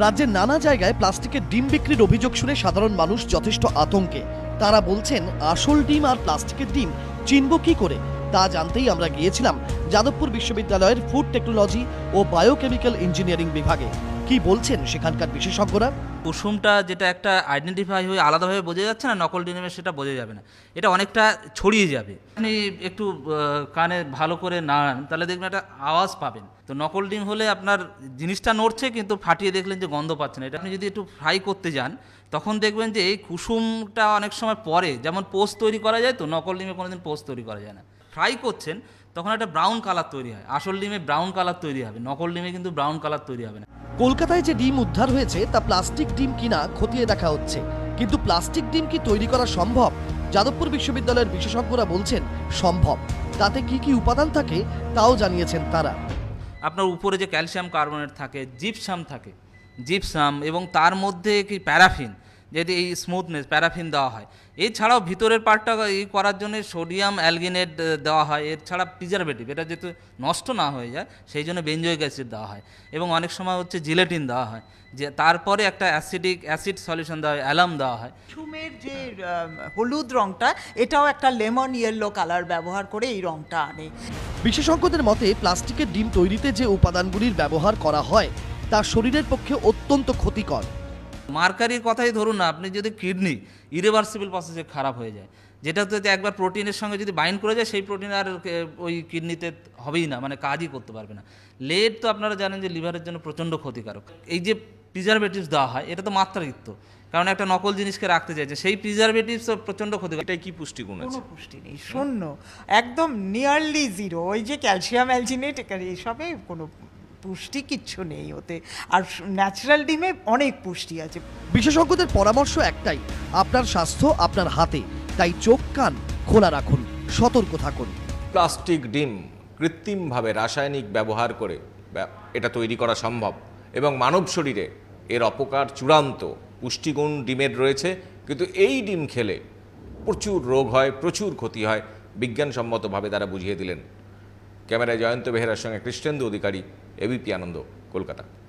রাজ্যের নানা জায়গায় প্লাস্টিকের ডিম বিক্রির অভিযোগ শুনে সাধারণ মানুষ যথেষ্ট আতঙ্কে। তারা বলছেন, আসল ডিম আর প্লাস্টিকের ডিম চিনব কি করে? তা জানতেই আমরা গিয়েছিলাম যাদবপুর বিশ্ববিদ্যালয়ের ফুড টেকনোলজি ও বায়োকেমিক্যাল ইঞ্জিনিয়ারিং বিভাগে। কি বলছেন সেখানকার বিশেষজ্ঞরা? কুসুমটা যেটা একটা আইডেন্টিফাই হয়ে আলাদাভাবে বোঝা যাচ্ছে না, নকল ডিমের সেটা বোঝা যাবে না। এটা অনেকটা ছড়িয়ে যাবে। আপনি একটু কানে ভালো করে নাড়ান, তাহলে দেখবেন একটা আওয়াজ পাবেন। তো নকল ডিম হলে আপনার জিনিসটা নড়ছে কিন্তু ফাটিয়ে দেখলেন যে গন্ধ পাচ্ছে না। এটা আপনি যদি একটু ফ্রাই করতে যান তখন দেখবেন যে এই কুসুমটা অনেক সময় পরে, যেমন পোস্ট তৈরি করা যায়, তো নকল ডিমে কোনোদিন পোস্ট তৈরি করা যায় না। ফ্রাই করছেন তখন একটা ব্রাউন কালার তৈরি হয়, আসল ডিমে ব্রাউন কালার তৈরি হবে, নকল ডিমে কিন্তু ব্রাউন কালার তৈরি হবে না। কলকাতায় যে ডিম উদ্ধার হয়েছে তা প্লাস্টিক ডিম কিনা খতিয়ে দেখা হচ্ছে, কিন্তু প্লাস্টিক ডিম কি তৈরি করা সম্ভব? যাদবপুর বিশ্ববিদ্যালয়ের বিশেষজ্ঞরা বলছেন সম্ভব। তাতে কি কি উপাদান থাকে তাও জানিয়েছেন তারা। আপনার উপরে যে ক্যালসিয়াম কার্বনেট থাকে, জিপসাম থাকে, জিপসাম, এবং তার মধ্যে কি প্যারাফিন, যদি এই স্মুথনেস প্যারাফিন দেওয়া হয়। এছাড়াও ভিতরের পার্টটা করার জন্য সোডিয়াম অ্যালগিনেট দেওয়া হয়। এছাড়া প্রিজারভেটিভ, এটা যেহেতু নষ্ট না হয়ে যায় সেই জন্য বেঞ্জোইক অ্যাসিড দেওয়া হয়, এবং অনেক সময় হচ্ছে জিলেটিন দেওয়া হয়, যে তারপরে একটা অ্যাসিড সলিউশন দেওয়া হয়, অ্যালাম দেওয়া হয়। কুসুমের যে হলুদ রংটা, এটাও একটা লেমন ইয়েলো কালার ব্যবহার করে এই রংটা আনে। বিশেষজ্ঞদের মতে প্লাস্টিকের ডিম তৈরিতে যে উপাদানগুলির ব্যবহার করা হয় তা শরীরের পক্ষে অত্যন্ত ক্ষতিকর। মার্কারির কথাই ধরুন না, আপনি যদি কিডনি ইরিভার্সিবল প্রসেসে খারাপ হয়ে যায়, যেটা তো একবার প্রোটিনের সঙ্গে যদি বাইন্ড করে যায় সেই প্রোটিন আর ওই কিডনিতে হবেই না, মানে কাজই করতে পারবে না। লেড তো আপনারা জানেন যে লিভারের জন্য প্রচণ্ড ক্ষতিকারক। এই যে প্রিজারভেটিভস দেওয়া হয় এটা তো মাত্রাতিরিক্ত, কারণ একটা নকল জিনিসকে রাখতে চাইছে, সেই প্রিজারভেটিভস প্রচণ্ড ক্ষতিকারক। এটাই কি পুষ্টিগুণ আছে? কোনো পুষ্টি নেই, শূন্য, একদম নিয়ারলি জিরো। ওই যে ক্যালসিয়াম অ্যালজিনেট এসবে কোনো পুষ্টি কিচ্ছু নেই ওতে। আর ন্যাচারাল ডিমে অনেক পুষ্টি আছে। বিশেষজ্ঞদের পরামর্শ একটাই, আপনার স্বাস্থ্য আপনার হাতে, তাই চোখ কান খোলা রাখুন, সতর্ক থাকুন। প্লাস্টিক ডিম কৃত্রিমভাবে রাসায়নিক ব্যবহার করে এটা তৈরি করা সম্ভব, এবং মানব শরীরে এর অপকার চূড়ান্ত। পুষ্টিগুণ ডিমের রয়েছে, কিন্তু এই ডিম খেলে প্রচুর রোগ হয়, প্রচুর ক্ষতি হয়, বিজ্ঞানসম্মতভাবে তারা বুঝিয়ে দিলেন। ক্যামেরায় জয়ন্ত বেহেরার সঙ্গে কৃষ্ণেন্দু অধিকারী, এবিপি আনন্দ, কলকাতা।